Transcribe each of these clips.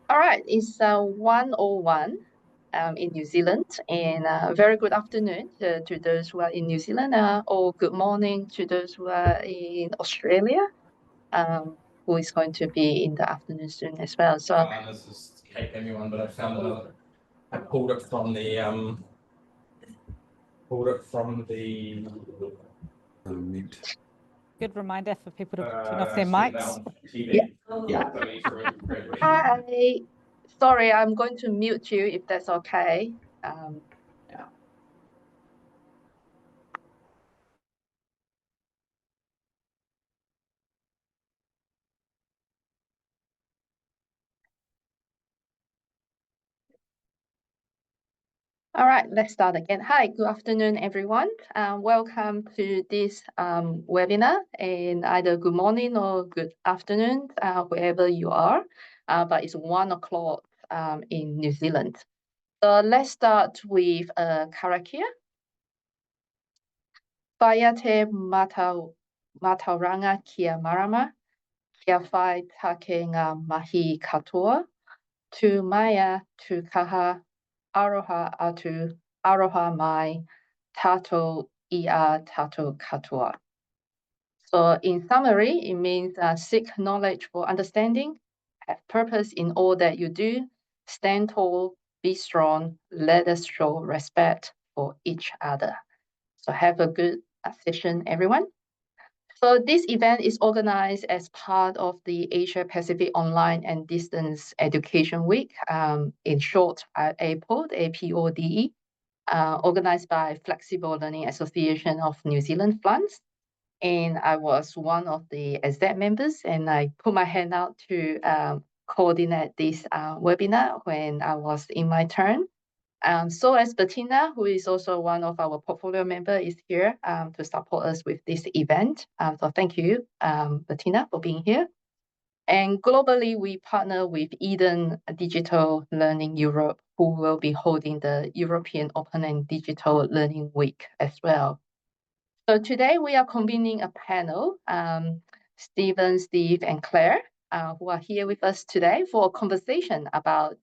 All right, it's 1:01 in New Zealand, and very good afternoon to those who are in New Zealand, or good morning to those who are in Australia, who is going to be in the afternoon soon as well. So, This is Kate everyone, but I found another. I pulled it from the Mute. Good reminder for people to turn off their mics. TV. Yeah. Yeah. Hi, sorry, I'm going to mute you if that's okay. Yeah. All right, let's start again. Hi, good afternoon, everyone. Welcome to this webinar, and either good morning or good afternoon, wherever you are, but it's 1 o'clock in New Zealand. So let's start with Karakia. Whaia te matauranga kia marama, kia whai take ngā mahi katoa, tu maia tu kaha aroha atu aroha mai tato ia tato katoa. So in summary, it means seek knowledge for understanding, have purpose in all that you do, stand tall, be strong, let us show respect for each other. So have a good session, everyone. So this event is organized as part of the Asia Pacific Online and Distance Education Week, in short, APODE, APODE, organized by Flexible Learning Association of New Zealand, FLANZ. And I was one of the exec members, and I put my hand out to coordinate this webinar when I was in my turn. So as Bettina, who is also one of our portfolio member, is here to support us with this event. So thank you, Bettina, for being here. And globally, we partner with Eden Digital Learning Europe, who will be holding the European Open and Digital Learning Week as well. So today we are convening a panel, Stephen, Steve, and Claire, who are here with us today for a conversation about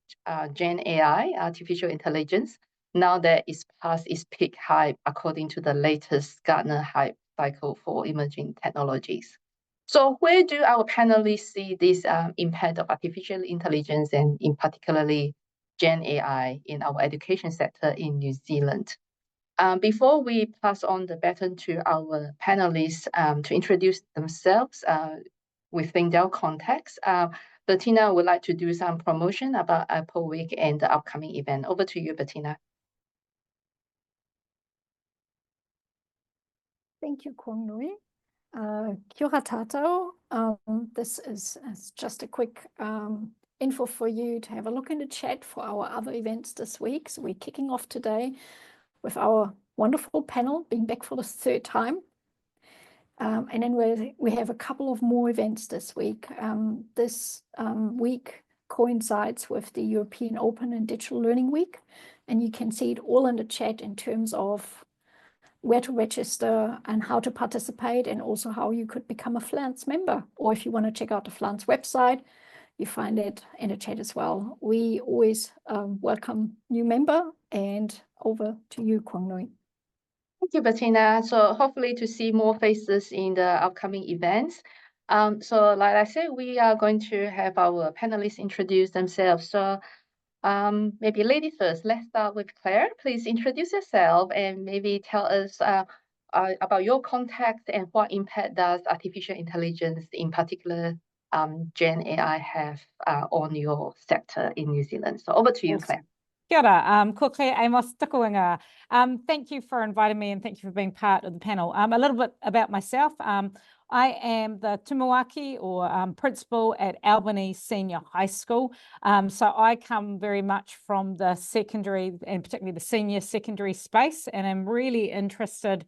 Gen AI, artificial intelligence, now that it's past its peak hype according to the latest Gartner hype cycle for emerging technologies. So where do our panelists see this impact of artificial intelligence and in particularly Gen AI in our education sector in New Zealand? Before we pass on the baton to our panelists to introduce themselves within their context, Bettina would like to do some promotion about Apple Week and the upcoming event. Over to you, Bettina. Thank you, Kwong Nui. Kia ora tātou. This is just a quick info for you to have a look in the chat for our other events this week. So we're kicking off today with our wonderful panel, being back for the third time. And then we have a couple of more events this week. This week coincides with the European Open and Digital Learning Week. And you can see it all in the chat in terms of where to register and how to participate, and also how you could become a FLANZ member. Or if you want to check out the FLANZ website, you find it in the chat as well. We always welcome new member, and over to you, Kwong Nui. Thank you, Bettina. So hopefully to see more faces in the upcoming events. So like I said, we are going to have our panelists introduce themselves. So maybe ladies first. Let's start with Claire. Please introduce yourself and maybe tell us about your context and what impact does artificial intelligence, in particular Gen AI, have on your sector in New Zealand. So over to you, Claire. Kia ora, ko Claire Amos Tukuinga. Thank you for inviting me, and thank you for being part of the panel. A little bit about myself. I am the tumuaki or principal at Albany Senior High School. So I come very much from the secondary and particularly the senior secondary space, and I'm really interested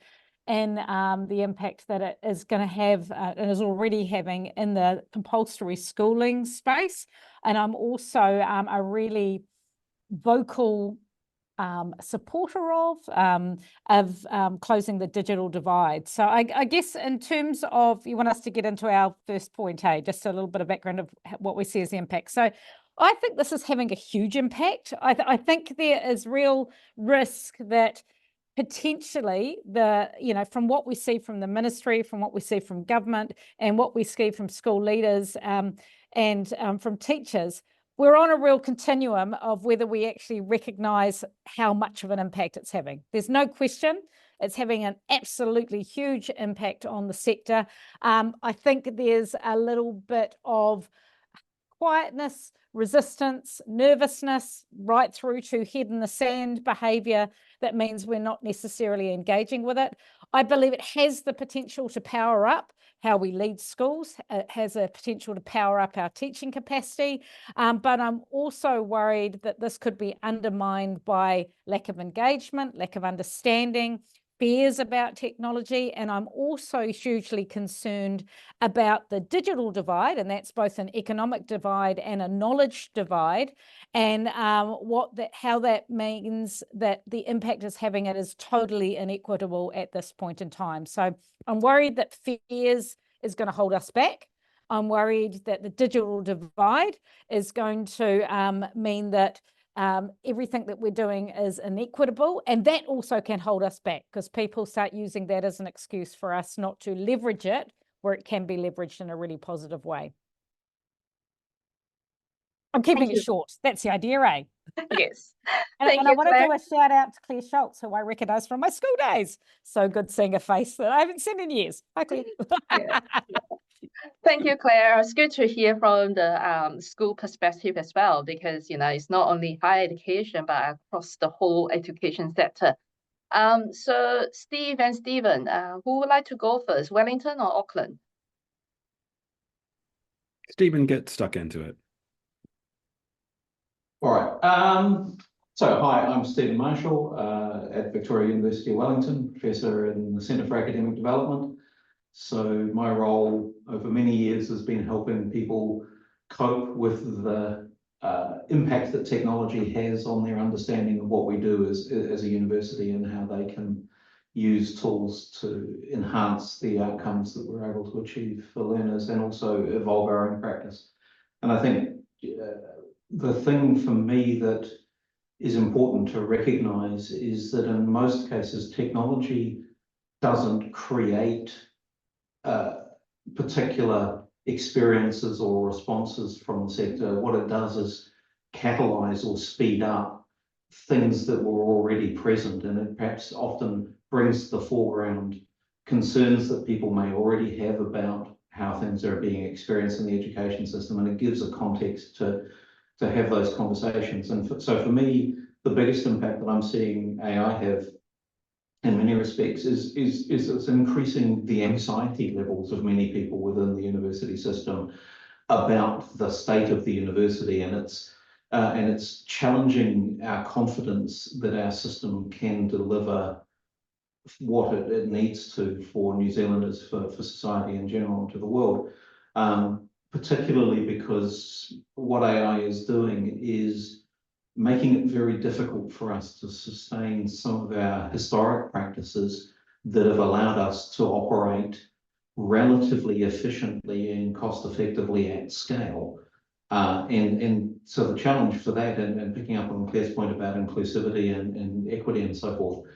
in the impact that it is going to have and is already having in the compulsory schooling space. And I'm also a really vocal supporter of closing the digital divide. So I guess in terms of, you want us to get into our first point, hey, just a little bit of background of what we see as the impact. So I think this is having a huge impact. I think there is real risk that potentially from what we see from the ministry, from what we see from government, and what we see from school leaders and from teachers, we're on a real continuum of whether we actually recognise how much of an impact it's having. There's no question it's having an absolutely huge impact on the sector. I think there's a little bit of quietness, resistance, nervousness, right through to head in the sand behaviour that means we're not necessarily engaging with it. I believe it has the potential to power up how we lead schools. It has a potential to power up our teaching capacity, but I'm also worried that this could be undermined by lack of engagement, lack of understanding, fears about technology, and I'm also hugely concerned about the digital divide, and that's both an economic divide and a knowledge divide, and how that means that the impact is having it is totally inequitable at this point in time. So I'm worried that fears is going to hold us back. I'm worried that the digital divide is going to mean that everything that we're doing is inequitable, and that also can hold us back because people start using that as an excuse for us not to leverage it where it can be leveraged in a really positive way. I'm keeping it short. That's the idea, eh? Yes. And I want to do a shout out to Claire Schultz, who I recognise from my school days. So good seeing a face that I haven't seen in years. Hi, Claire. Yeah. Thank you, Claire. It's good to hear from the school perspective as well, because it's not only higher education, but across the whole education sector. So Steve and Stephen, who would like to go first, Wellington or Auckland? Stephen, get stuck into it. All right. So hi, I'm Stephen Marshall at Victoria University of Wellington, Professor in the Centre for Academic Development. So my role over many years has been helping people cope with the impact that technology has on their understanding of what we do as a university and how they can use tools to enhance the outcomes that we're able to achieve for learners and also evolve our own practice. And I think the thing for me that is important to recognise is that in most cases, technology doesn't create particular experiences or responses from the sector. What it does is catalyse or speed up things that were already present, and it perhaps often brings to the foreground concerns that people may already have about how things are being experienced in the education system, and it gives a context to have those conversations. And so for me, the biggest impact that I'm seeing AI have in many respects is it's increasing the anxiety levels of many people within the university system about the state of the university, and it's challenging our confidence that our system can deliver what it needs to for New Zealanders, for society in general, and to the world. Particularly because what AI is doing is making it very difficult for us to sustain some of our historic practices that have allowed us to operate relatively efficiently and cost effectively at scale. And so the challenge for that, and picking up on Claire's point about inclusivity and equity and so forth,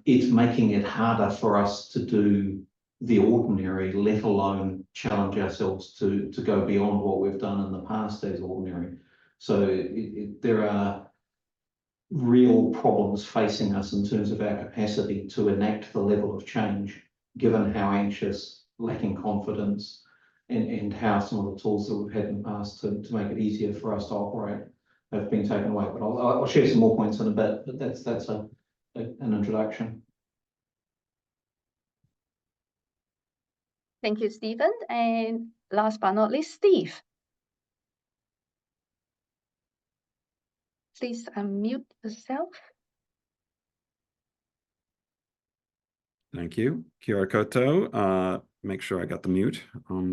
it's making it harder for us to do the ordinary, let alone challenge ourselves to go beyond what we've done in the past as ordinary. So there are real problems facing us in terms of our capacity to enact the level of change, given how anxious, lacking confidence, and how some of the tools that we've had in the past to make it easier for us to operate have been taken away. But I'll share some more points in a bit, but that's an introduction. Thank you, Stephen. And last but not least, Steve. Please unmute yourself. Thank you. Kia ora koutou. Make sure I got the mute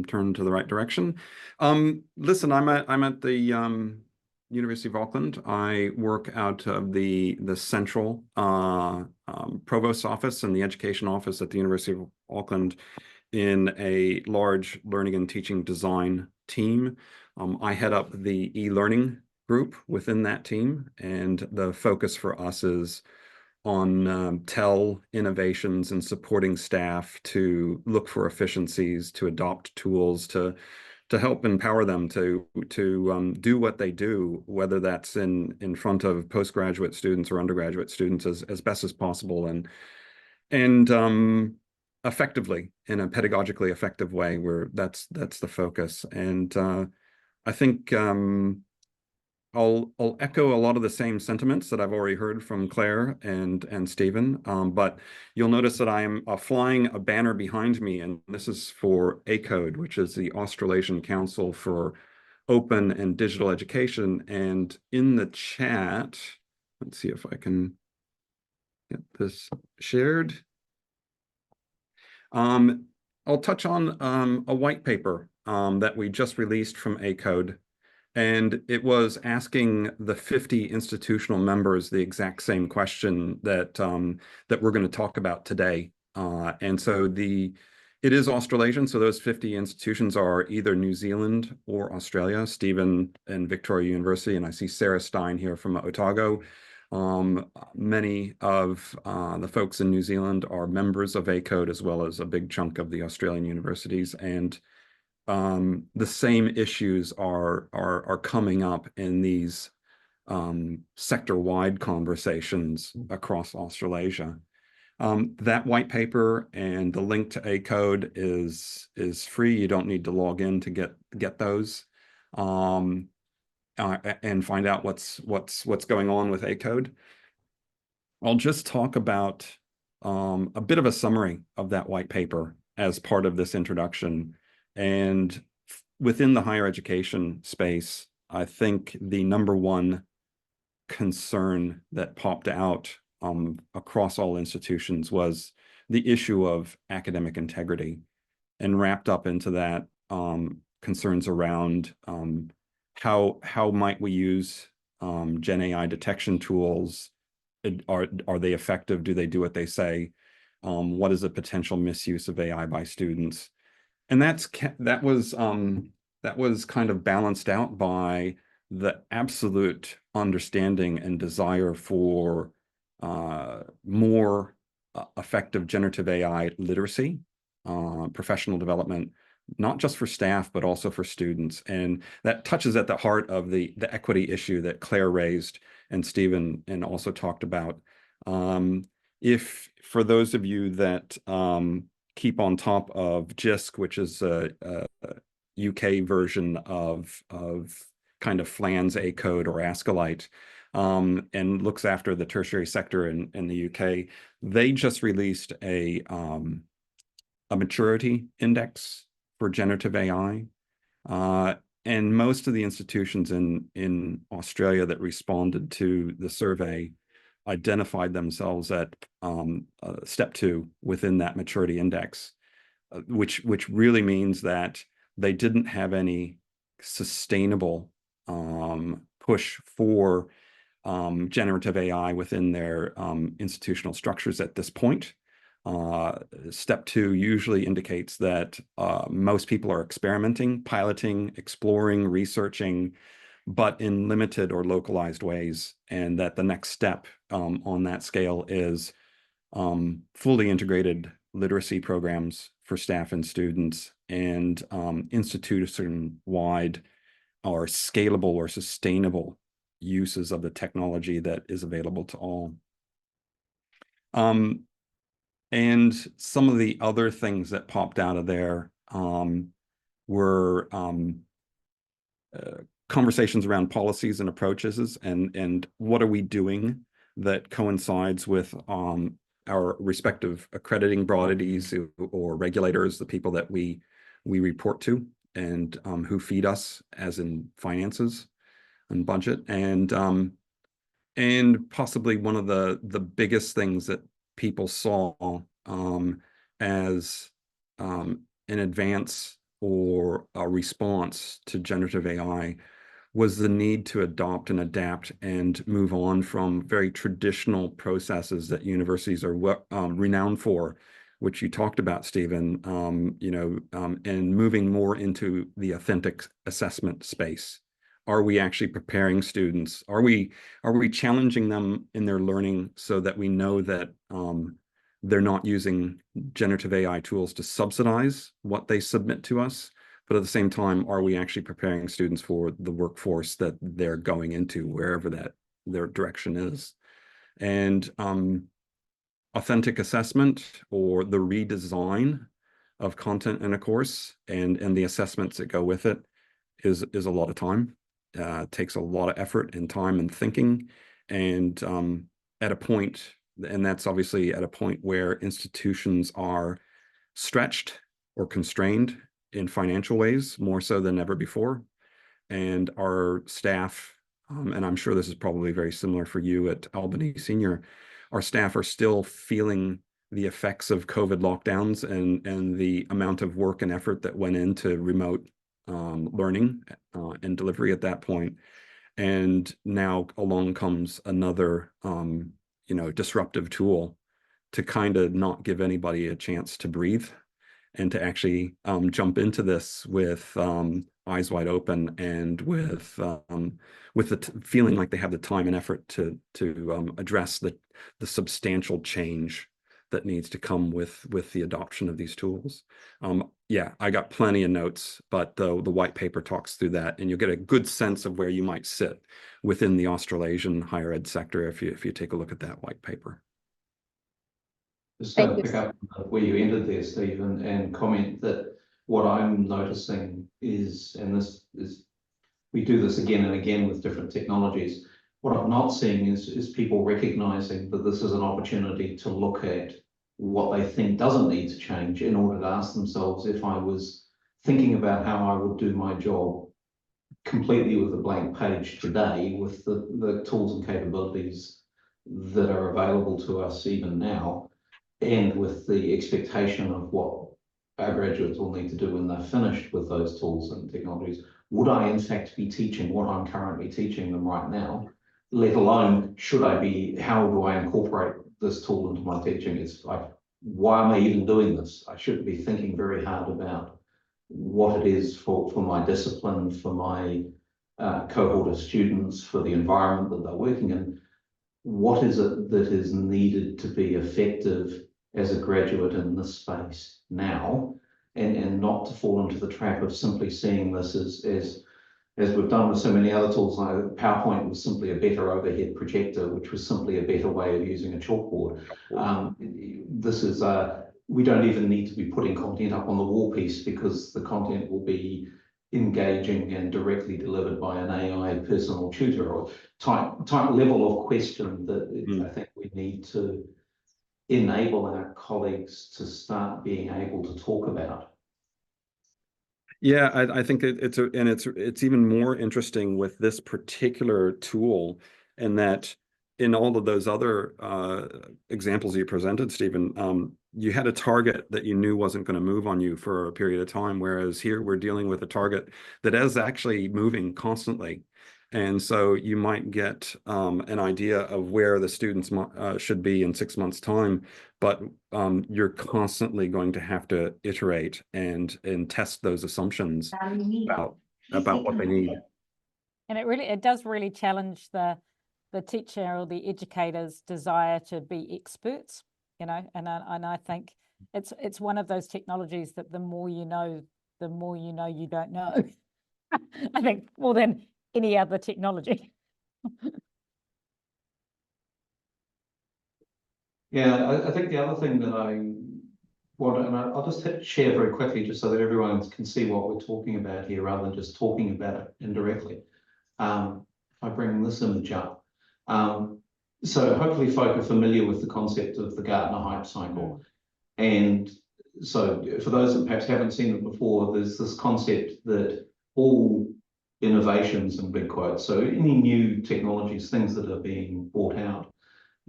turned to the right direction. Listen, I'm at the University of Auckland. I work out of the central provost office and the education office at the University of Auckland in a large learning and teaching design team. I head up the e-learning group within that team, and the focus for us is on TEL innovations and supporting staff to look for efficiencies, to adopt tools, to help empower them to do what they do, whether that's in front of postgraduate students or undergraduate students as best as possible, and effectively, in a pedagogically effective way, where that's the focus. And I think I'll echo a lot of the same sentiments that I've already heard from Claire and Stephen, but you'll notice that I'm flying a banner behind me, and this is for ACODE, which is the Australasian Council for Open and Digital Education. And in the chat, let's see if I can get this shared. I'll touch on a white paper that we just released from ACODE. And it was asking the 50 institutional members the exact same question that that we're going to talk about today. And so it is Australasian. So those 50 institutions are either New Zealand or Australia, Stephen and Victoria University. And I see Sarah Stein here from Otago. Many of the folks in New Zealand are members of ACODE, as well as a big chunk of the Australian universities. And the same issues are coming up in these sector-wide conversations across Australasia. That white paper and the link to ACODE is free. You don't need to log in to get those and find out what's going on with ACODE. I'll just talk about a bit of a summary of that white paper as part of this introduction. And within the higher education space, I think the number one concern that popped out across all institutions was the issue of academic integrity, and wrapped up into that concerns around how might we use Gen AI detection tools? Are they effective? Do they do what they say? What is the potential misuse of AI by students? And that was kind of balanced out by the absolute understanding and desire for more effective generative AI literacy, professional development, not just for staff, but also for students. And that touches at the heart of the equity issue that Claire raised and Stephen and also talked about. If for those of you that keep on top of JISC, which is a UK version of kind of FLAN's ACODE or ASCIILITE, and looks after the tertiary sector in the UK, they just released a maturity index for generative AI. And most of the institutions in Australia that responded to the survey identified themselves at step 2 within that maturity index, which really means that they didn't have any sustainable push for generative AI within their institutional structures at this point. Step 2 usually indicates that most people are experimenting, piloting, exploring, researching, but in limited or localized ways, and that the next step on that scale is fully integrated literacy programs for staff and students, and institution-wide or scalable or sustainable uses of the technology that is available to all. And some of the other things that popped out of there were conversations around policies and approaches, and what are we doing that coincides with our respective accrediting bodies or regulators, the people that we report to and who feed us, as in finances and budget, and possibly one of the biggest things that people saw as an advance or a response to generative AI was the need to adopt and adapt and move on from very traditional processes that universities are renowned for, which you talked about, Stephen, and moving more into the authentic assessment space. Are we actually preparing students? Are we challenging them in their learning so that we know that they're not using generative AI tools to subsidize what they submit to us? But at the same time, are we actually preparing students for the workforce that they're going into, wherever that their direction is? And authentic assessment, or the redesign of content in a course and the assessments that go with it, is a lot of time. Takes a lot of effort and time and thinking, and at a point, and that's obviously at a point where institutions are stretched or constrained in financial ways more so than ever before, and our staff, and I'm sure this is probably very similar for you at Albany Senior, our staff are still feeling the effects of COVID lockdowns and the amount of work and effort that went into remote learning and delivery at that point. And now along comes another disruptive tool to kind of not give anybody a chance to breathe, and to actually jump into this with eyes wide open, and with the feeling like they have the time and effort to address the substantial change that needs to come with the adoption of these tools. Yeah, I got plenty of notes, but the white paper talks through that, and you'll get a good sense of where you might sit within the Australasian higher ed sector if you take a look at that white paper. Just Thank to you. pick up where you ended there, Stephen, and comment that what I'm noticing is, and this is, we do this again and again with different technologies, what I'm not seeing is people recognizing that this is an opportunity to look at what they think doesn't need to change in order to ask themselves, if I was thinking about how I would do my job completely with a blank page today, with the tools and capabilities that are available to us even now, and with the expectation of what our graduates will need to do when they're finished with those tools and technologies, would I in fact be teaching what I'm currently teaching them right now? Let alone, how do I incorporate this tool into my teaching? It's like, why am I even doing this? I should be thinking very hard about what it is for my discipline, for my cohort of students, for the environment that they're working in. What is it that is needed to be effective as a graduate in this space now, and not to fall into the trap of simply seeing this as we've done with so many other tools. Like PowerPoint was simply a better overhead projector, which was simply a better way of using a chalkboard. This is we don't even need to be putting content up on the wall piece, because the content will be engaging and directly delivered by an AI personal tutor, or type level of question that I think we need to enable our colleagues to start being able to talk about. Yeah, I think it's even more interesting with this particular tool, in that in all of those other examples you presented, Stephen, you had a target that you knew wasn't going to move on you for a period of time, whereas here we're dealing with a target that is actually moving constantly. And so you might get an idea of where the students should be in 6 months' time, but you're constantly going to have to iterate and test those assumptions about what they need. And it does really challenge the teacher or the educator's desire to be experts, and I think it's one of those technologies that the more you know you don't know. I think more than any other technology. Yeah, I think the other thing that I want, and I'll just share very quickly, just so that everyone can see what we're talking about here, rather than just talking about it indirectly. If I bring this image up, so hopefully folk are familiar with the concept of the Gartner hype cycle. And so for those that perhaps haven't seen it before, there's this concept that all innovations, in big quotes, so any new technologies, things that are being brought out,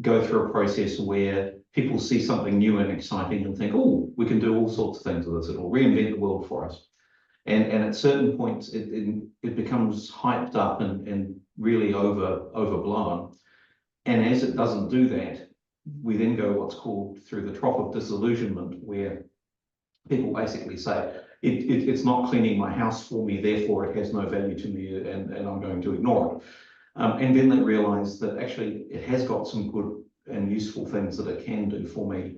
go through a process where people see something new and exciting and think, oh, we can do all sorts of things with this, it'll reinvent the world for us. And at certain points, it becomes hyped up and really overblown. And as it doesn't do that, we then go what's called through the trough of disillusionment, where people basically say, it's not cleaning my house for me, therefore it has no value to me, and I'm going to ignore it. And then they realize that actually it has got some good and useful things that it can do for me.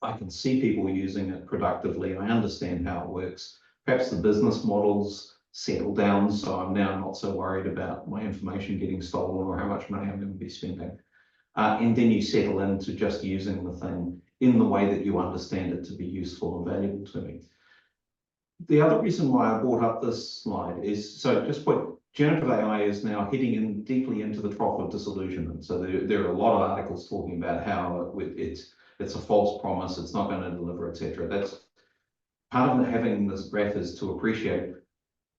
I can see people using it productively. I understand how it works. Perhaps the business models settle down, so I'm now not so worried about my information getting stolen or how much money I'm going to be spending. And then you settle into just using the thing in the way that you understand it to be useful and valuable to me. The other reason why I brought up this slide is, so just put, generative AI is now heading in deeply into the trough of disillusionment. So there are a lot of articles talking about how it's a false promise, it's not going to deliver, etc. That's part of having this graph, is to appreciate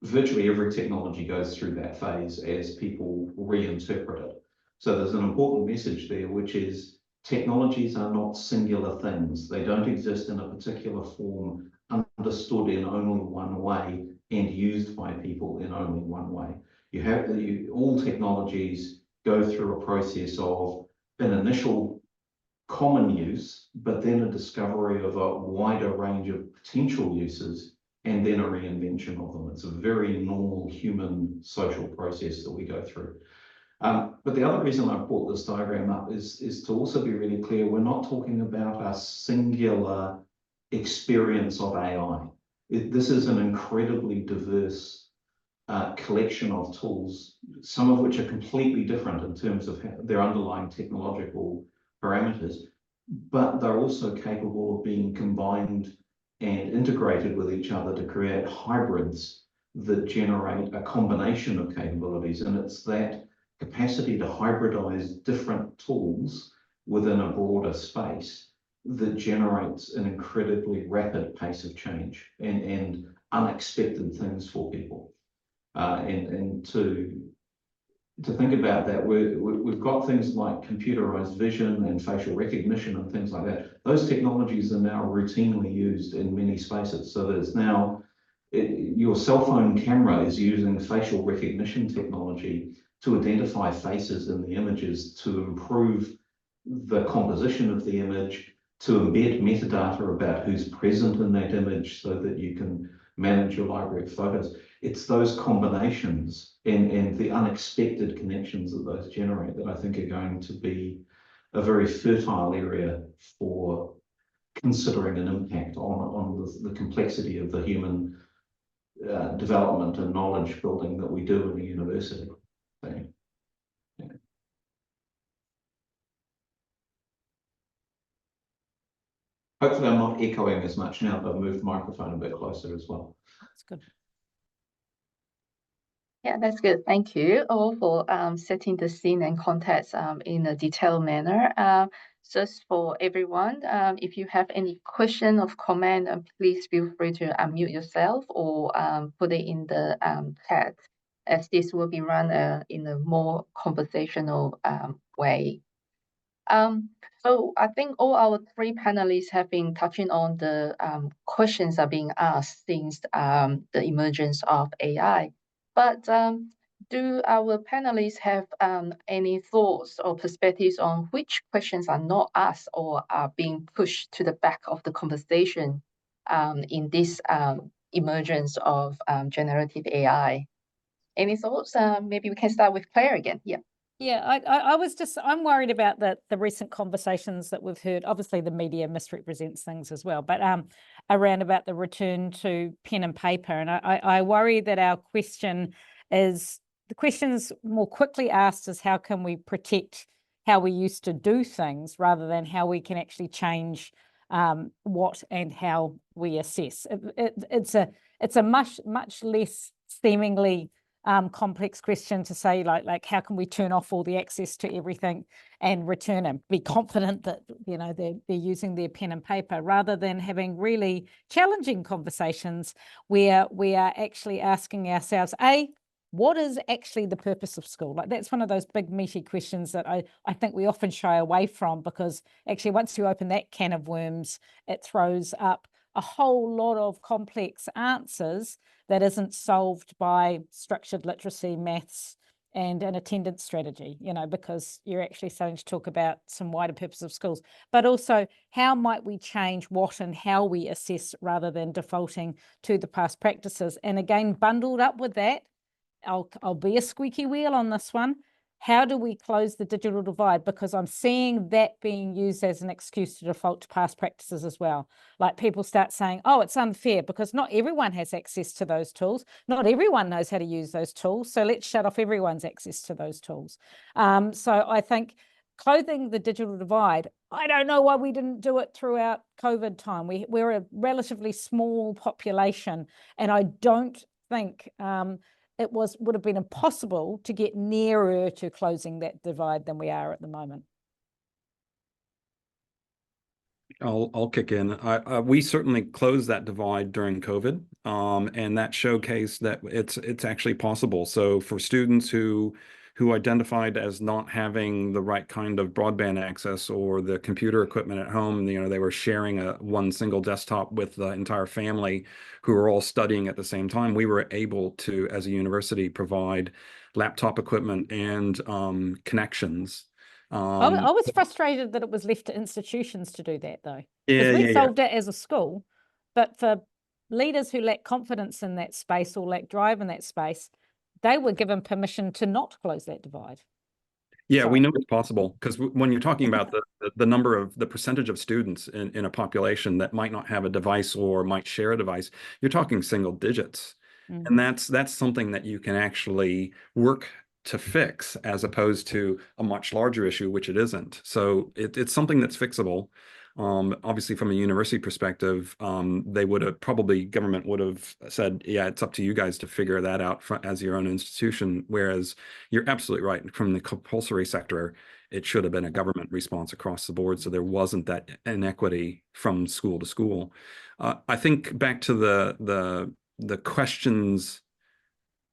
virtually every technology goes through that phase as people reinterpret it. So there's an important message there, which is technologies are not singular things. They don't exist in a particular form, understood in only one way and used by people in only one way. You have all technologies go through a process of an initial common use, but then a discovery of a wider range of potential uses, and then a reinvention of them. It's a very normal human social process that we go through. But the other reason I brought this diagram up is to also be really clear, we're not talking about a singular experience of AI. This is an incredibly diverse collection of tools, some of which are completely different in terms of their underlying technological parameters, but they're also capable of being combined and integrated with each other to create hybrids that generate a combination of capabilities. And it's that capacity to hybridize different tools within a broader space that generates an incredibly rapid pace of change and unexpected things for people. And to think about that, we've got things like computerized vision and facial recognition and things like that. Those technologies are now routinely used in many spaces. So there's now, your cell phone camera is using facial recognition technology to identify faces in the images, to improve the composition of the image, to embed metadata about who's present in that image so that you can manage your library of photos. It's those combinations and the unexpected connections that those generate that I think are going to be a very fertile area for considering an impact on the complexity of the human development and knowledge building that we do in the university. So, yeah. Hopefully I'm not echoing as much now, but I've moved the microphone a bit closer as well. That's good. Yeah, that's good. Thank you all for setting the scene and context in a detailed manner. Just for everyone, if you have any question or comment, please feel free to unmute yourself or put it in the chat, as this will be run in a more conversational way. So I think all our three panelists have been touching on the questions are being asked since the emergence of AI. But do our panelists have any thoughts or perspectives on which questions are not asked or are being pushed to the back of the conversation in this emergence of generative AI? Any thoughts? Maybe we can start with Claire again. Yeah. Yeah, I'm worried about the recent conversations that we've heard. Obviously, the media misrepresents things as well, but around about the return to pen and paper. And I worry that the questions more quickly asked is how can we protect how we used to do things rather than how we can actually change what and how we assess. It's a much less seemingly complex question to say like how can we turn off all the access to everything and return and be confident that they're using their pen and paper, rather than having really challenging conversations where we are actually asking ourselves, what is actually the purpose of school? Like, that's one of those big meaty questions that I think we often shy away from, because actually once you open that can of worms, it throws up a whole lot of complex answers that isn't solved by structured literacy, maths, and an attendance strategy, you know, because you're actually starting to talk about some wider purpose of schools, but also how might we change what and how we assess rather than defaulting to the past practices. And again, bundled up with that, I'll be a squeaky wheel on this one. How do we close the digital divide? Because I'm seeing that being used as an excuse to default to past practices as well. Like people start saying, oh, it's unfair because not everyone has access to those tools. Not everyone knows how to use those tools. So let's shut off everyone's access to those tools. So I think closing the digital divide, I don't know why we didn't do it throughout COVID time. We're a relatively small population, and I don't think it would have been impossible to get nearer to closing that divide than we are at the moment. I'll kick in. We certainly closed that divide during COVID, and that showcased that it's actually possible. So for students who identified as not having the right kind of broadband access or the computer equipment at home, you know, they were sharing one single desktop with the entire family who were all studying at the same time. We were able to, as a university, provide laptop equipment and connections. I was frustrated that it was left to institutions to do that, though. Yeah, we solved it as a school, but for leaders who lack confidence in that space or lack drive in that space, they were given permission to not close that divide. Yeah, we know it's possible because when you're talking about the percentage of students in a population that might not have a device or might share a device, you're talking single digits. And that's something that you can actually work to fix as opposed to a much larger issue, which it isn't. So it's something that's fixable. Obviously, from a university perspective, they would have government would have said, yeah, it's up to you guys to figure that out as your own institution. Whereas you're absolutely right. From the compulsory sector, it should have been a government response across the board. So there wasn't that inequity from school to school. I think back to the questions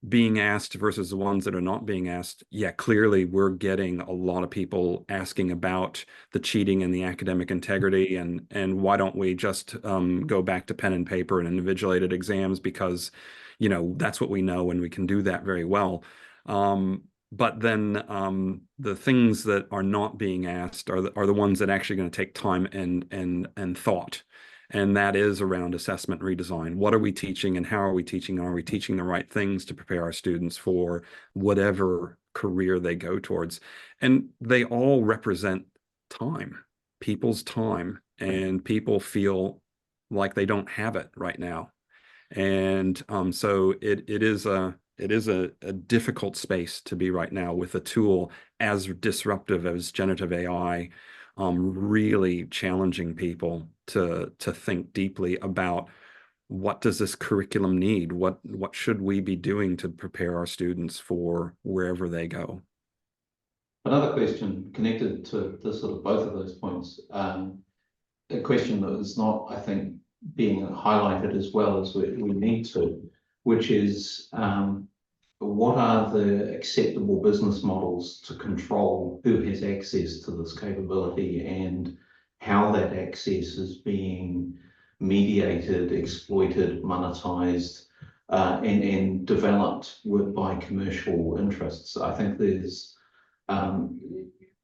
being asked versus the ones that are not being asked. Yeah, clearly we're getting a lot of people asking about the cheating and the academic integrity and why don't we just go back to pen and paper and individuated exams because, you know, that's what we know and we can do that very well. But then the things that are not being asked are the ones that actually going to take time and thought. And that is around assessment redesign. What are we teaching and how are we teaching? Are we teaching the right things to prepare our students for whatever career they go towards? And they all represent time, people's time, and people feel like they don't have it right now. And so it is a difficult space to be right now with a tool as disruptive as generative AI, really challenging people to think deeply about what does this curriculum need? What should we be doing to prepare our students for wherever they go? Another question connected to sort of both of those points, a question that is not, I think, being highlighted as well as we need to, which is what are the acceptable business models to control who has access to this capability and how that access is being mediated, exploited, monetized, and developed by commercial interests. I think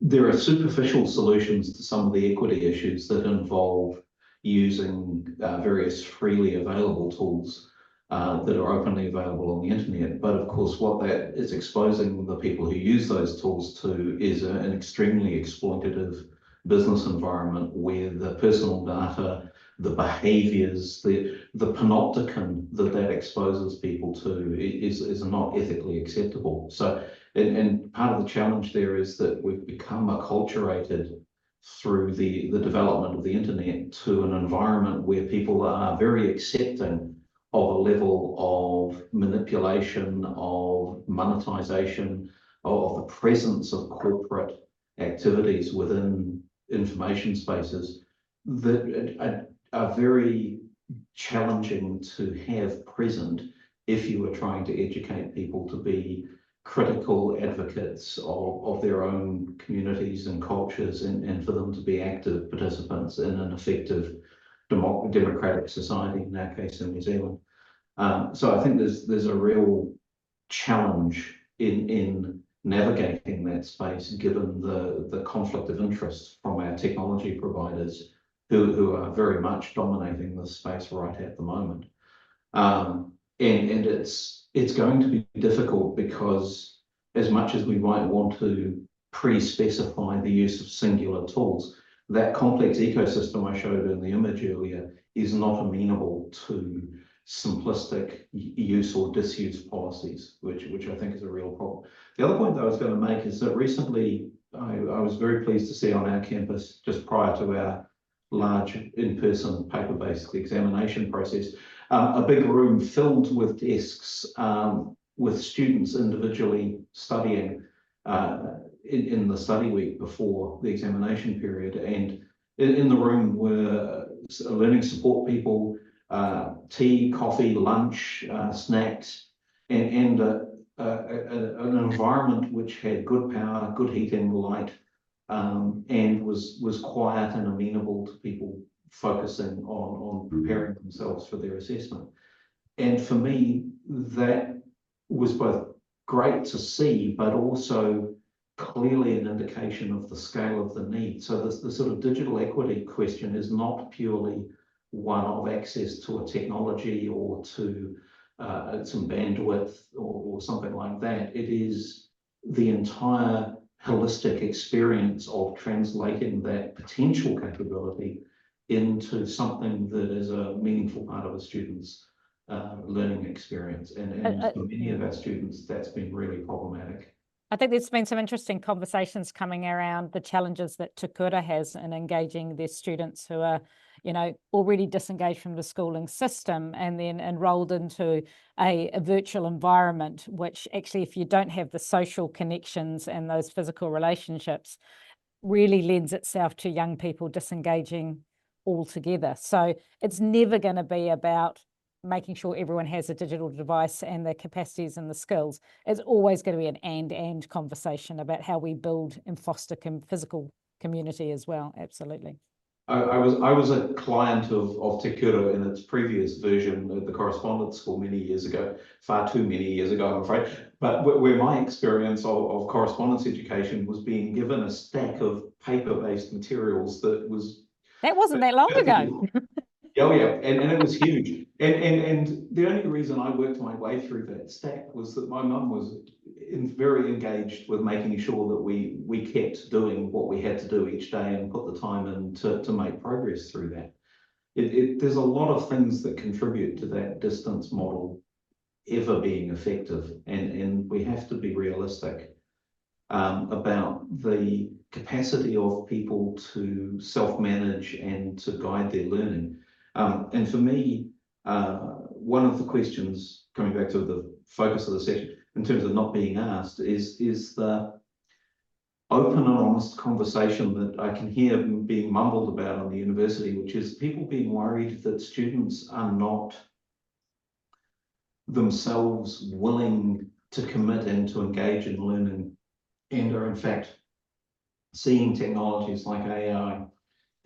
there are superficial solutions to some of the equity issues that involve using various freely available tools that are openly available on the internet. But of course, what that is exposing the people who use those tools to is an extremely exploitative business environment where the personal data, the behaviors, the panopticon that exposes people to is not ethically acceptable. So, and part of the challenge there is that we've become acculturated through the development of the internet to an environment where people are very accepting of a level of manipulation, of monetization, of the presence of corporate activities within information spaces that are very challenging to have present if you are trying to educate people to be critical advocates of their own communities and cultures and for them to be active participants in an effective democratic society, in our case in New Zealand. So I think there's a real challenge in navigating that space, given the conflict of interest from our technology providers who are very much dominating this space right at the moment. And it's going to be difficult because as much as we might want to pre-specify the use of singular tools, that complex ecosystem I showed in the image earlier is not amenable to simplistic use or disuse policies, which I think is a real problem. The other point that I was going to make is that recently I was very pleased to see on our campus, just prior to our large in-person paper-based examination process, a big room filled with desks with students individually studying in the study week before the examination period. And in the room were learning support people, tea, coffee, lunch, snacks, and an environment which had good power, good heating, light, and was quiet and amenable to people focusing on preparing themselves for their assessment. And for me, that was both great to see, but also clearly an indication of the scale of the need. So the sort of digital equity question is not purely one of access to a technology or to some bandwidth or something like that. It is the entire holistic experience of translating that potential capability into something that is a meaningful part of a student's learning experience. And for many of our students, that's been really problematic. I think there's been some interesting conversations coming around the challenges that Te Kura has in engaging their students who are, you know, already disengaged from the schooling system and then enrolled into a virtual environment, which actually, if you don't have the social connections and those physical relationships, really lends itself to young people disengaging altogether. So it's never going to be about making sure everyone has a digital device and the capacities and the skills. It's always going to be an and conversation about how we build and foster physical community as well. Absolutely. I was a client of Te Kura in its previous version at the correspondence school many years ago, far too many years ago, I'm afraid. But where my experience of correspondence education was being given a stack of paper-based materials that wasn't that long ago. Oh yeah, and it was huge. And the only reason I worked my way through that stack was that my mum was very engaged with making sure that we kept doing what we had to do each day and put the time in to make progress through that. There's a lot of things that contribute to that distance model ever being effective, and we have to be realistic about the capacity of people to self-manage and to guide their learning. And for me, one of the questions, coming back to the focus of the section, in terms of not being asked, is the open and honest conversation that I can hear being mumbled about on the university, which is people being worried that students are not themselves willing to commit and to engage in learning, and are in fact seeing technologies like AI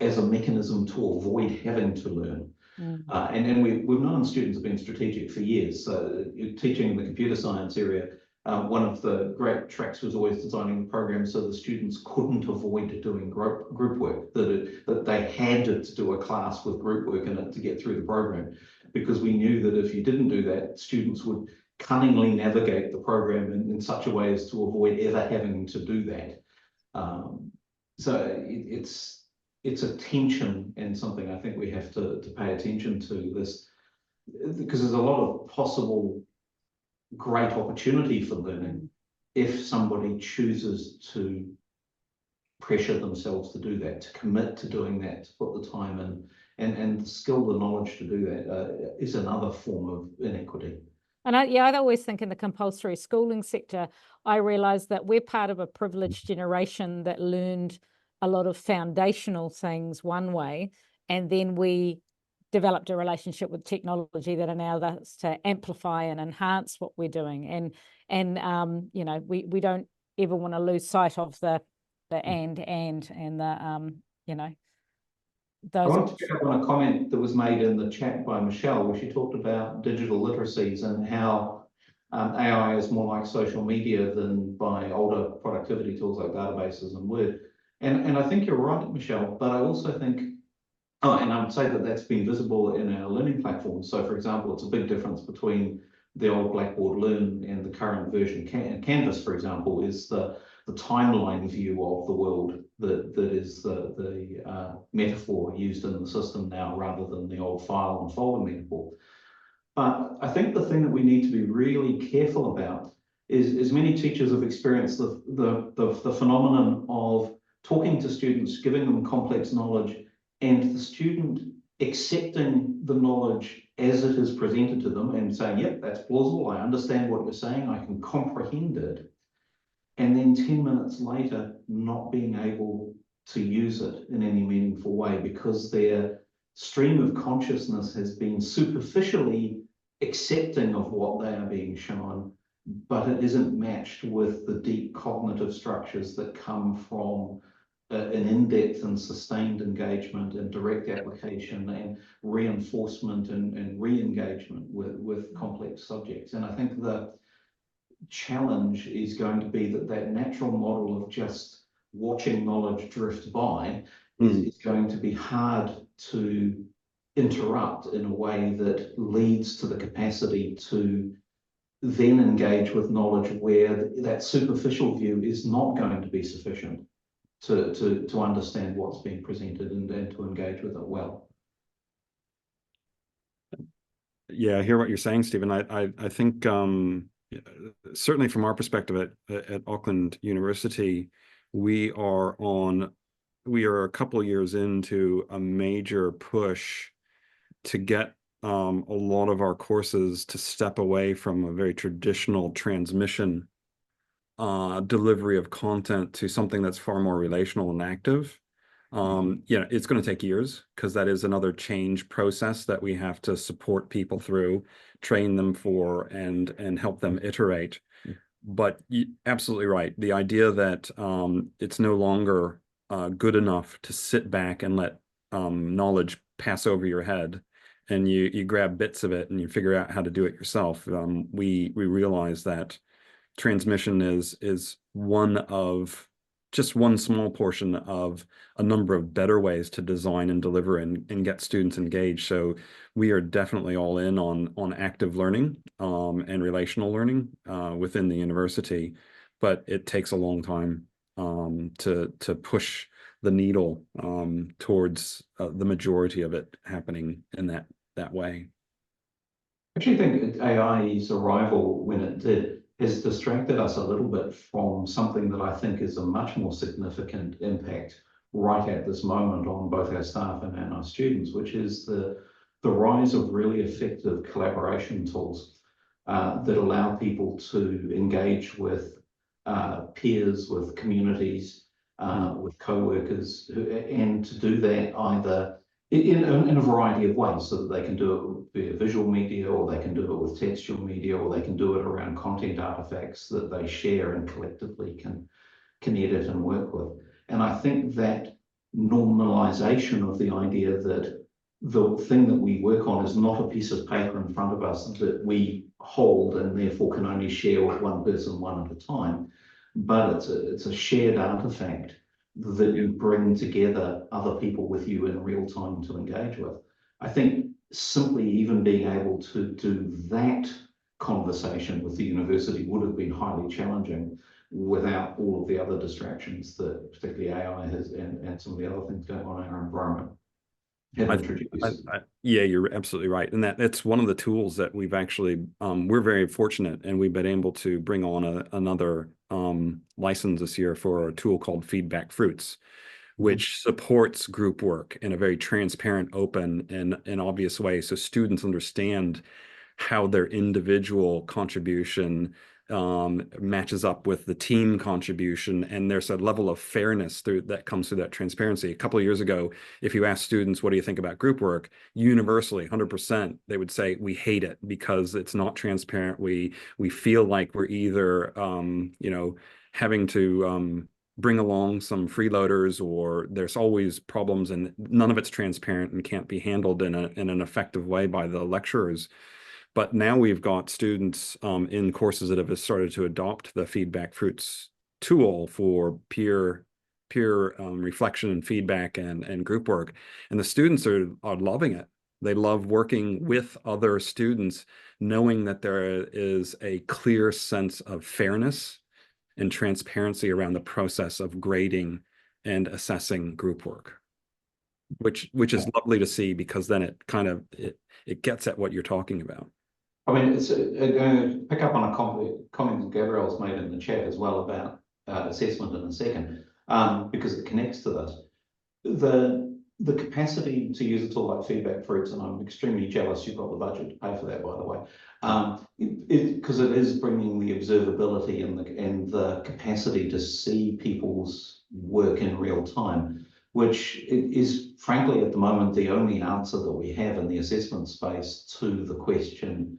as a mechanism to avoid having to learn. And we've known students have been strategic for years. So teaching in the computer science area, one of the great tracks was always designing the program so the students couldn't avoid doing group work, that they had to do a class with group work in it to get through the program, because we knew that if you didn't do that, students would cunningly navigate the program in such a way as to avoid ever having to do that. So it's a tension, and something I think we have to pay attention to this, because there's a lot of possible great opportunity for learning if somebody chooses to pressure themselves to do that, to commit to doing that, to put the time in, and the skill, the knowledge to do that is another form of inequity. And I always think in the compulsory schooling sector, I realize that we're part of a privileged generation that learned a lot of foundational things one way, and then we developed a relationship with technology that allowed us to amplify and enhance what we're doing. And you know, we don't ever want to lose sight of the and the you know, those. I want to pick up on a comment that was made in the chat by Michelle, where she talked about digital literacies and how AI is more like social media than by older productivity tools like databases and Word. And I think you're right, Michelle, but I also think, oh, and I would say that that's been visible in our learning platforms. So for example, it's a big difference between the old Blackboard Learn and the current version. Canvas, for example, is the timeline view of the world that is the metaphor used in the system now, rather than the old file and folder metaphor. But I think the thing that we need to be really careful about is many teachers have experienced the phenomenon of talking to students, giving them complex knowledge, and the student accepting the knowledge as it is presented to them and saying, yep, that's plausible, I understand what you're saying, I can comprehend it. And then 10 minutes later, not being able to use it in any meaningful way because their stream of consciousness has been superficially accepting of what they are being shown, but it isn't matched with the deep cognitive structures that come from an in-depth and sustained engagement and direct application and reinforcement and re-engagement with complex subjects. And I think the challenge is going to be that natural model of just watching knowledge drift by is going to be hard to interrupt in a way that leads to the capacity to then engage with knowledge where that superficial view is not going to be sufficient to understand what's being presented and to engage with it well. Yeah, I hear what you're saying, Stephen. I think certainly from our perspective at Auckland University, we are a couple of years into a major push to get a lot of our courses to step away from a very traditional transmission delivery of content to something that's far more relational and active. It's going to take years because that is another change process that we have to support people through, train them for, and help them iterate. But absolutely right. The idea that it's no longer good enough to sit back and let knowledge pass over your head and you grab bits of it and you figure out how to do it yourself. We realize that transmission is just one small portion of a number of better ways to design and deliver and get students engaged. So we are definitely all in on active learning and relational learning within the university, but it takes a long time to push the needle towards the majority of it happening in that way. I actually think AI's arrival, when it did, has distracted us a little bit from something that I think is a much more significant impact right at this moment on both our staff and our students, which is the rise of really effective collaboration tools that allow people to engage with peers, with communities, with co-workers, and to do that either in a variety of ways, so that they can do it via visual media, or they can do it with textual media, or they can do it around content artifacts that they share and collectively can edit and work with. And I think that normalization of the idea that the thing that we work on is not a piece of paper in front of us that we hold and therefore can only share with one person one at a time, but it's a shared artifact that you bring together other people with you in real time to engage with. I think simply even being able to do that conversation with the university would have been highly challenging without all of the other distractions that particularly AI has and some of the other things going on in our environment have introduced. Yeah, you're absolutely right. And that's one of the tools that we've actually, we're very fortunate, and we've been able to bring on another license this year for a tool called Feedback Fruits, which supports group work in a very transparent, open, and obvious way. So students understand how their individual contribution matches up with the team contribution, and there's a level of fairness that comes through that transparency. A couple of years ago, if you ask students, what do you think about group work? Universally, 100%, they would say, we hate it because it's not transparent. We feel like we're either, having to bring along some freeloaders, or there's always problems and none of it's transparent and can't be handled in an effective way by the lecturers. But now we've got students in courses that have started to adopt the Feedback Fruits tool for peer reflection and feedback and group work. And the students are loving it. They love working with other students, knowing that there is a clear sense of fairness and transparency around the process of grading and assessing group work, which is lovely to see, because then it kind of it gets at what you're talking about. I mean, it's going to pick up on a comment Gabrielle's made in the chat as well about assessment in a second, because it connects to this. The capacity to use a tool like Feedback Fruits, and I'm extremely jealous you've got the budget to pay for that, by the way, because it is bringing the observability and the capacity to see people's work in real time, which is frankly at the moment the only answer that we have in the assessment space to the question,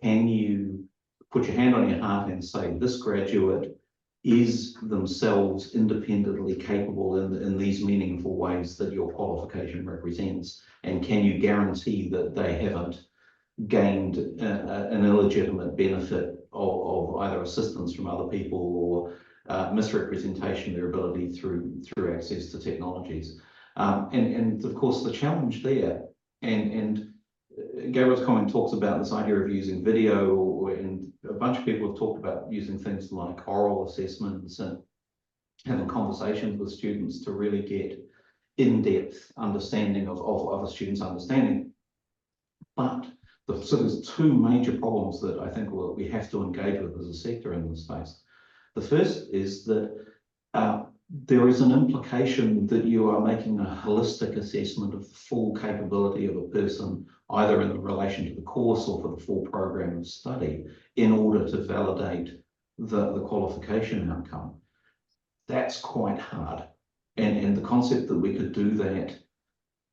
can you put your hand on your heart and say this graduate is themselves independently capable in these meaningful ways that your qualification represents? And can you guarantee that they haven't gained an illegitimate benefit of either assistance from other people or misrepresentation of their ability through access to technologies? And of course, the challenge there, and Gabriel's comment talks about this idea of using video, and a bunch of people have talked about using things like oral assessments and having conversations with students to really get in-depth understanding of a student's understanding. But so there's two major problems that I think we have to engage with as a sector in this space. The first is that there is an implication that you are making a holistic assessment of the full capability of a person, either in relation to the course or for the full program of study, in order to validate the qualification outcome. That's quite hard. And the concept that we could do that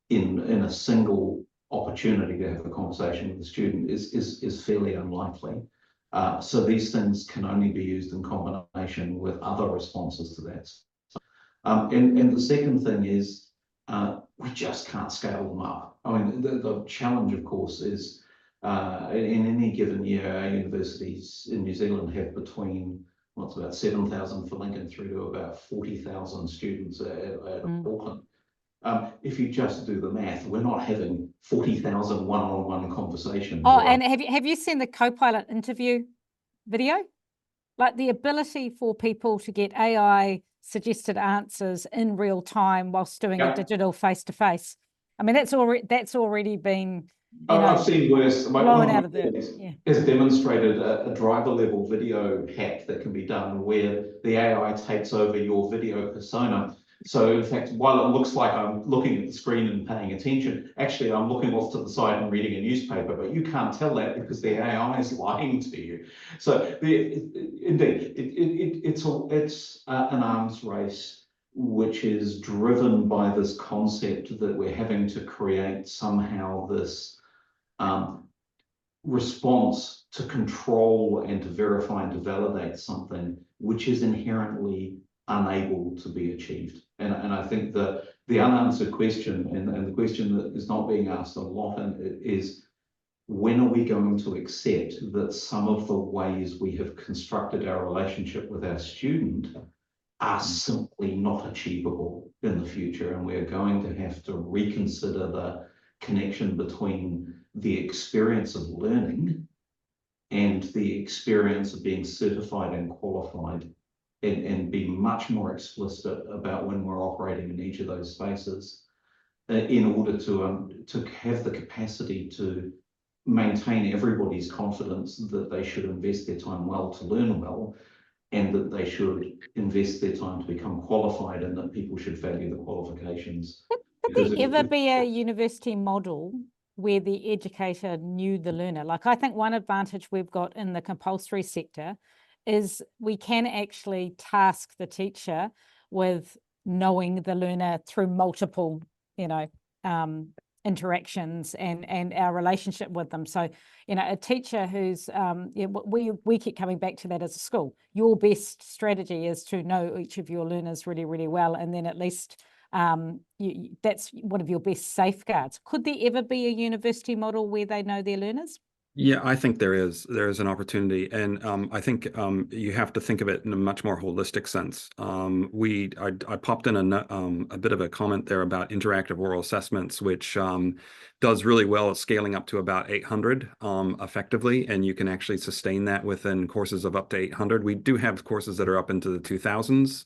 in a single opportunity to have a conversation with the student is fairly unlikely. So these things can only be used in combination with other responses to that. And the second thing is we just can't scale them up. I mean, the challenge, of course, is in any given year, our universities in New Zealand have between what's about 7,000 for Lincoln through to about 40,000 students at Auckland. If you just do the math, we're not having 40,000 one-on-one conversations. Oh, and have you seen the Copilot interview video? Like the ability for people to get AI suggested answers in real time whilst doing a digital face-to-face. I mean, that's already been, I've seen worse. blown out of there. Has demonstrated a driver level video hack that can be done where the AI takes over your video persona. So in fact, while it looks like I'm looking at the screen and paying attention, actually I'm looking off to the side and reading a newspaper, but you can't tell that because the AI is lying to you. So indeed, it's an arms race, which is driven by this concept that we're having to create somehow this response to control and to verify and to validate something which is inherently unable to be achieved. And I think the unanswered question and the question that is not being asked a lot is, when are we going to accept that some of the ways we have constructed our relationship with our student are simply not achievable in the future, and we're going to have to reconsider the connection between the experience of learning and the experience of being certified and qualified, and be much more explicit about when we're operating in each of those spaces in order to have the capacity to maintain everybody's confidence that they should invest their time well to learn well, and that they should invest their time to become qualified, and that people should value the qualifications. Could there ever be a university model where the educator knew the learner? Like, I think one advantage we've got in the compulsory sector is we can actually task the teacher with knowing the learner through multiple, interactions and our relationship with them. So, a teacher who's, we keep coming back to that as a school. Your best strategy is to know each of your learners really, really well, and then at least that's one of your best safeguards. Could there ever be a university model where they know their learners? Yeah, I think there is an opportunity, and I think you have to think of it in a much more holistic sense. I popped in a bit of a comment there about interactive oral assessments, which does really well at scaling up to about 800 effectively, and you can actually sustain that within courses of up to 800. We do have courses that are up into the 2000s.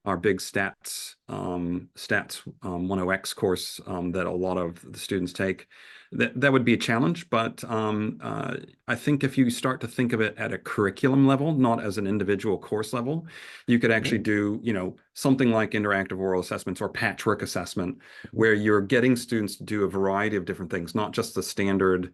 Our big stats 10X course that a lot of the students take. That would be a challenge, but I think if you start to think of it at a curriculum level, not as an individual course level, you could actually do, something like interactive oral assessments or patchwork assessment, where you're getting students to do a variety of different things, not just the standard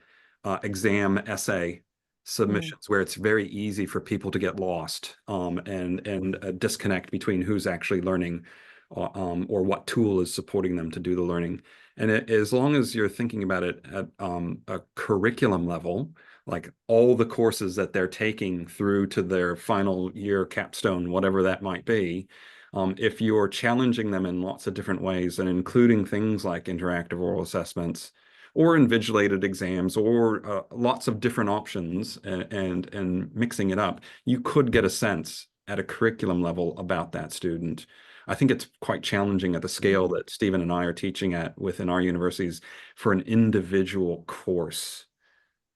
exam essay submissions, where it's very easy for people to get lost and disconnect between who's actually learning or what tool is supporting them to do the learning. And as long as you're thinking about it at a curriculum level, like all the courses that they're taking through to their final year capstone, whatever that might be, if you're challenging them in lots of different ways and including things like interactive oral assessments or invigilated exams or lots of different options and mixing it up, you could get a sense at a curriculum level about that student. I think it's quite challenging at the scale that Stephen and I are teaching at within our universities for an individual course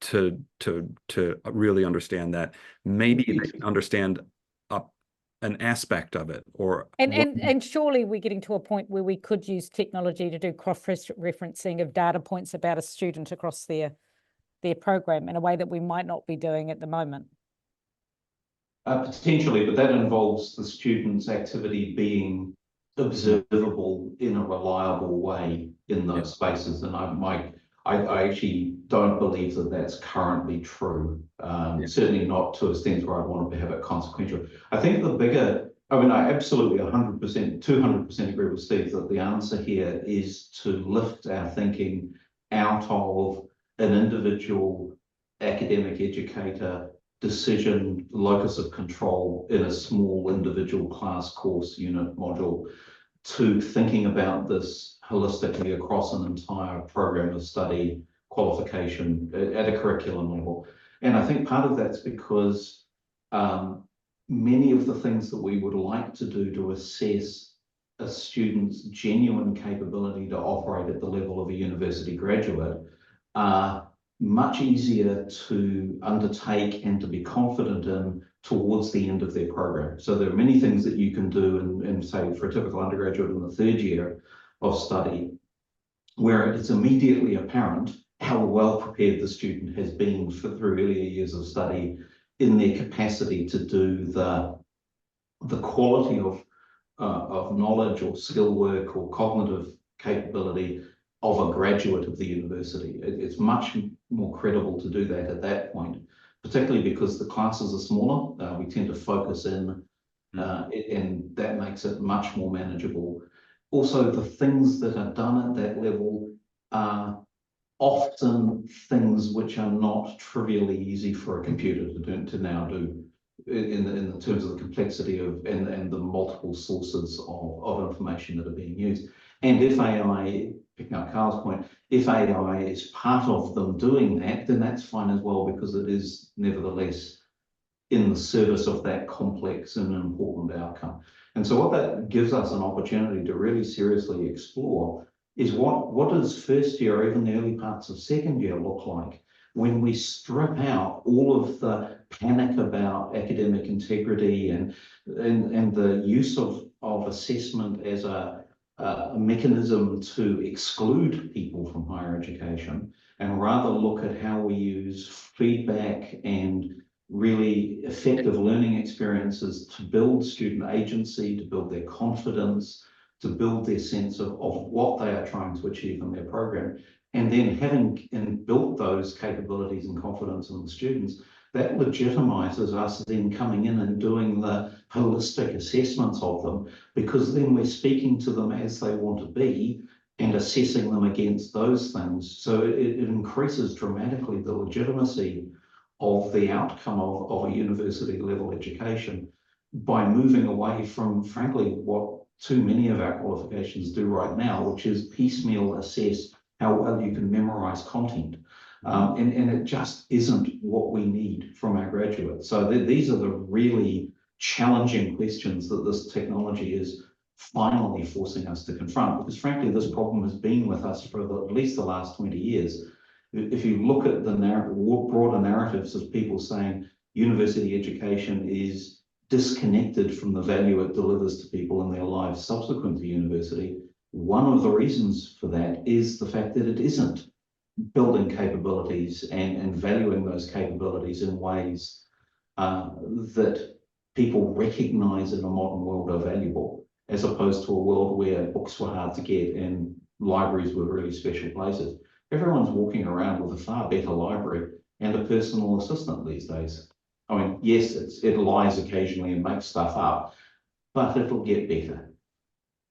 to really understand that. Maybe they can understand an aspect of it, and surely we're getting to a point where we could use technology to do cross-referencing of data points about a student across their program in a way that we might not be doing at the moment. Potentially, but that involves the student's activity being observable in a reliable way in those spaces. And I actually don't believe that that's currently true. Certainly not to a extent where I want to have it consequential. I think I absolutely 100%, 200% agree with Steve that the answer here is to lift our thinking out of an individual academic educator decision locus of control in a small individual class course unit module to thinking about this holistically across an entire program of study qualification at a curriculum level. And I think part of that's because many of the things that we would like to do to assess a student's genuine capability to operate at the level of a university graduate are much easier to undertake and to be confident in towards the end of their program. So there are many things that you can do in say, for a typical undergraduate in the third year of study, where it's immediately apparent how well prepared the student has been through earlier years of study in their capacity to do the quality of knowledge or skill work or cognitive capability of a graduate of the university. It's much more credible to do that at that point, particularly because the classes are smaller. We tend to focus in, and that makes it much more manageable. Also, the things that are done at that level are often things which are not trivially easy for a computer to now do in the terms of the complexity of and the multiple sources of information that are being used. And if AI, picking up Carl's point, if AI is part of them doing that, then that's fine as well, because it is nevertheless in the service of that complex and important outcome. And so what that gives us an opportunity to really seriously explore is what does first year or even the early parts of second year look like when we strip out all of the panic about academic integrity and the use of assessment as a mechanism to exclude people from higher education, and rather look at how we use feedback and really effective learning experiences to build student agency, to build their confidence, to build their sense of what they are trying to achieve in their program. And then having built those capabilities and confidence in the students, that legitimizes us then coming in and doing the holistic assessments of them, because then we're speaking to them as they want to be and assessing them against those things. So it increases dramatically the legitimacy of the outcome of a university level education by moving away from, frankly, what too many of our qualifications do right now, which is piecemeal assess how well you can memorize content. And it just isn't what we need from our graduates. So these are the really challenging questions that this technology is finally forcing us to confront, because frankly, this problem has been with us for at least the last 20 years. If you look at the broader narratives of people saying university education is disconnected from the value it delivers to people in their lives subsequent to university, one of the reasons for that is the fact that it isn't building capabilities and valuing those capabilities in ways that people recognize in a modern world are valuable, as opposed to a world where books were hard to get and libraries were really special places. Everyone's walking around with a far better library and a personal assistant these days. I mean, yes, it lies occasionally and makes stuff up, but it'll get better.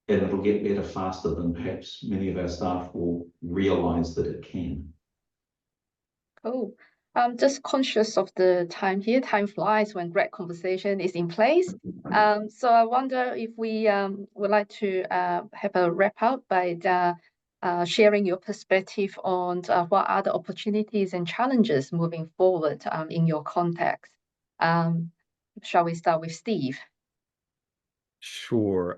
And it'll get better faster than perhaps many of our staff will realize that it can. Cool. I'm just conscious of the time here. Time flies when great conversation is in place. So I wonder if we would like to have a wrap up by sharing your perspective on what are the opportunities and challenges moving forward in your context. Shall we start with Steve? Sure.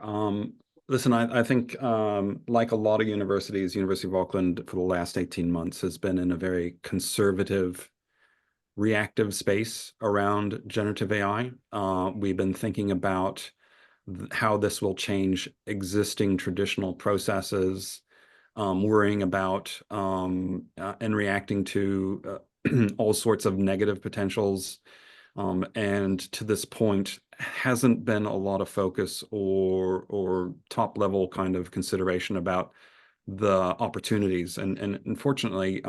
Listen, I think like a lot of universities, University of Auckland for the last 18 months has been in a very conservative, reactive space around generative AI. We've been thinking about how this will change existing traditional processes, worrying about and reacting to all sorts of negative potentials. And to this point, hasn't been a lot of focus or top level kind of consideration about the opportunities. And unfortunately,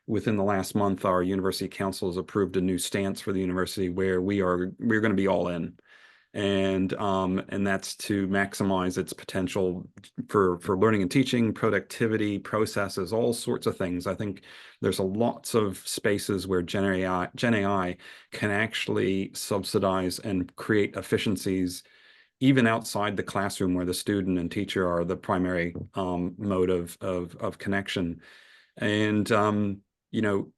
within the last month, our university council has approved a new stance for the university where we're going to be all in. And that's to maximize its potential for learning and teaching, productivity, processes, all sorts of things. I think there's lots of spaces where Gen AI can actually subsidize and create efficiencies even outside the classroom where the student and teacher are the primary mode of connection. And you know,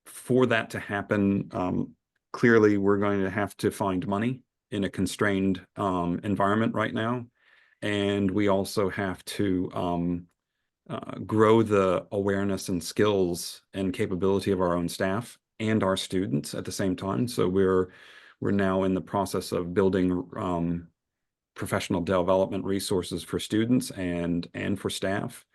for that to happen, clearly we're going to have to find money in a constrained environment right now. And we also have to grow the awareness and skills and capability of our own staff and our students at the same time. So we're now in the process of building professional development resources for students and for staff.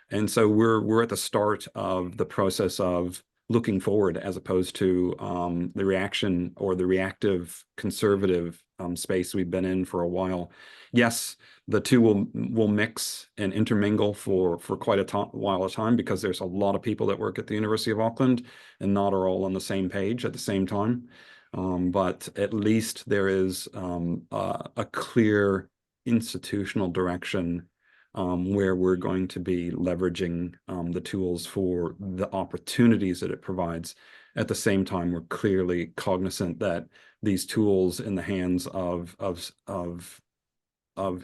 And so we're at the start of the process of looking forward as opposed to the reaction or the reactive conservative space we've been in for a while. Yes, the two will mix and intermingle for quite a while of time, because there's a lot of people that work at the University of Auckland and not are all on the same page at the same time. But at least there is a clear institutional direction where we're going to be leveraging the tools for the opportunities that it provides. At the same time, we're clearly cognizant that these tools in the hands of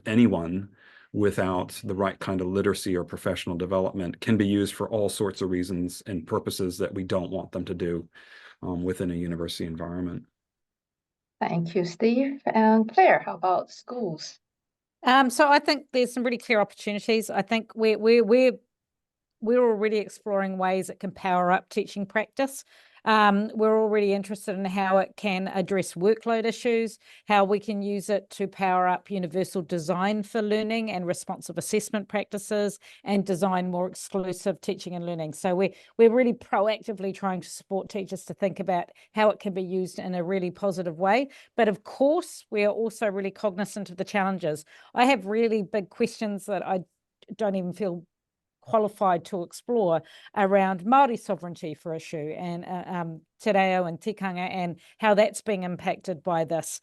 anyone without the right kind of literacy or professional development can be used for all sorts of reasons and purposes that we don't want them to do within a university environment. Thank you, Steve. And Claire, how about schools? So I think there's some really clear opportunities. I think we're already exploring ways that can power up teaching practice. We're already interested in how it can address workload issues, how we can use it to power up universal design for learning and responsive assessment practices, and design more exclusive teaching and learning. So we're really proactively trying to support teachers to think about how it can be used in a really positive way. But of course, we are also really cognizant of the challenges. I have really big questions that I don't even feel qualified to explore around Māori sovereignty for issue and te reo and tikanga and how that's being impacted by this.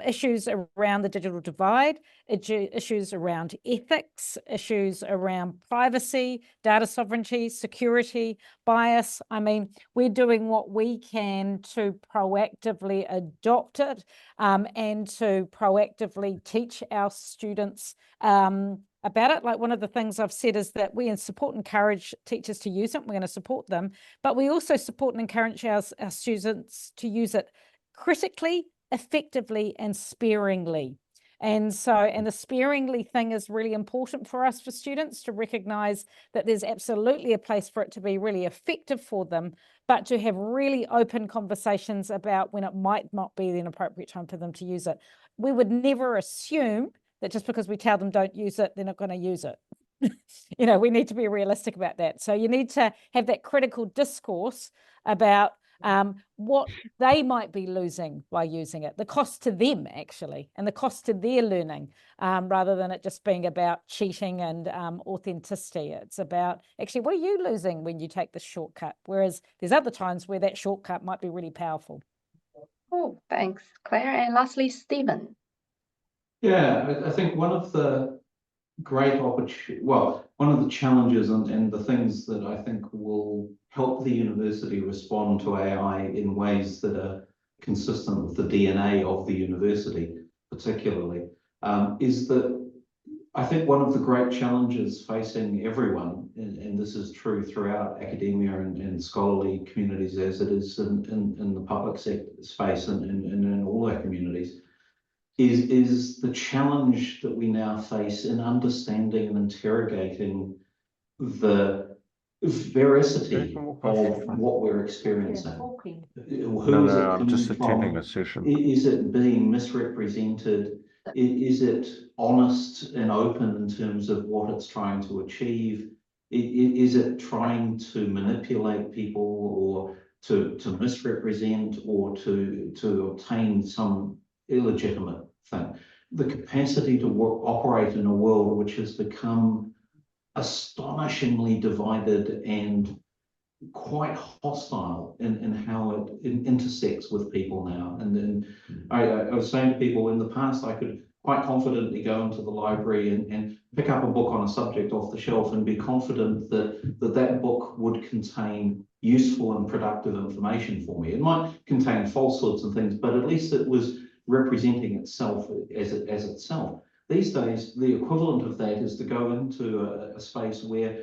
Issues around the digital divide, issues around ethics, issues around privacy, data sovereignty, security, bias. I mean, we're doing what we can to proactively adopt it and to proactively teach our students about it. Like one of the things I've said is that we support and encourage teachers to use it. We're going to support them, but we also support and encourage our students to use it critically, effectively, and sparingly. And the sparingly thing is really important for us, for students to recognize that there's absolutely a place for it to be really effective for them, but to have really open conversations about when it might not be an appropriate time for them to use it. We would never assume that just because we tell them don't use it, they're not going to use it. You know, we need to be realistic about that. So you need to have that critical discourse about what they might be losing by using it, the cost to them actually, and the cost to their learning, rather than it just being about cheating and authenticity. It's about actually, what are you losing when you take this shortcut? Whereas there's other times where that shortcut might be really powerful. Oh, thanks, Claire. And lastly, Stephen. Yeah, I think one of the great one of the challenges and the things that I think will help the university respond to AI in ways that are consistent with the DNA of the university, particularly, is that I think one of the great challenges facing everyone, and this is true throughout academia and scholarly communities as it is in the public sector space and in all our communities, is the challenge that we now face in understanding and interrogating the veracity of what we're experiencing. Who is it coming from? Is it being misrepresented? Is it honest and open in terms of what it's trying to achieve? Is it trying to manipulate people or to misrepresent or to obtain some illegitimate thing? The capacity to operate in a world which has become astonishingly divided and quite hostile in how it intersects with people now. And then I was saying to people in the past, I could quite confidently go into the library and pick up a book on a subject off the shelf and be confident that book would contain useful and productive information for me. It might contain falsehoods and things, but at least it was representing itself as itself. These days, the equivalent of that is to go into a space where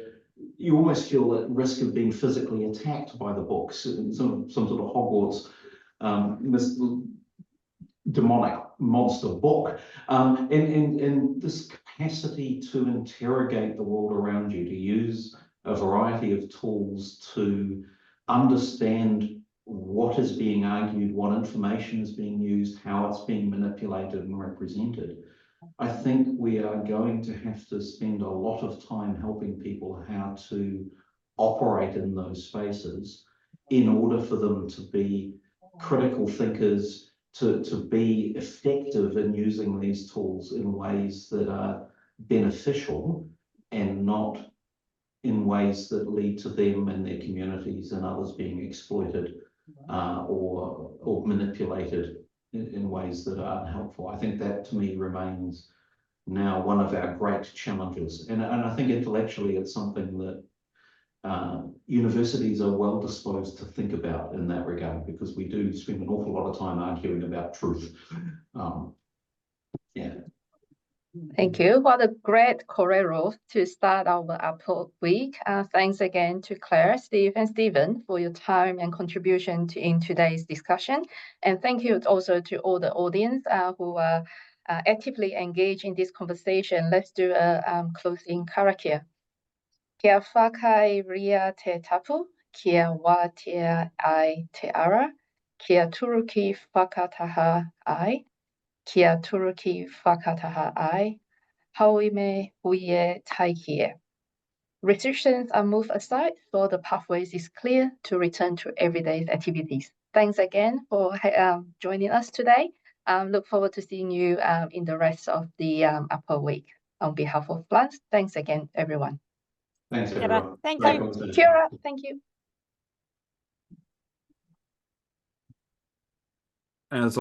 you almost feel at risk of being physically attacked by the books, some sort of Hogwarts demonic monster book, and this capacity to interrogate the world around you, to use a variety of tools to understand what is being argued, what information is being used, how it's being manipulated and represented. I think we are going to have to spend a lot of time helping people how to operate in those spaces in order for them to be critical thinkers, to be effective in using these tools in ways that are beneficial and not in ways that lead to them and their communities and others being exploited or manipulated in ways that are unhelpful. I think that to me remains now one of our great challenges. And I think intellectually it's something that universities are well disposed to think about in that regard, because we do spend an awful lot of time arguing about truth. Yeah. Thank you. What a great corero to start our Apple Week. Thanks again to Claire, Steve, and Stephen for your time and contribution in today's discussion. And thank you also to all the audience who are actively engaged in this conversation. Let's do a closing karakia. Kia whakai ria te tapu, kia wā te ai te ara, kia turuki whakataha ai. Kia turuki whakataha ai, hauime huie taikie. Restrictions are moved aside, so the pathways is clear to return to everyday activities. Thanks again for joining us today. Look forward to seeing you in the rest of the Upper Week. On behalf of Blunt, thanks again, everyone. Thanks, everyone. Thank you. Kia ora, thank you. as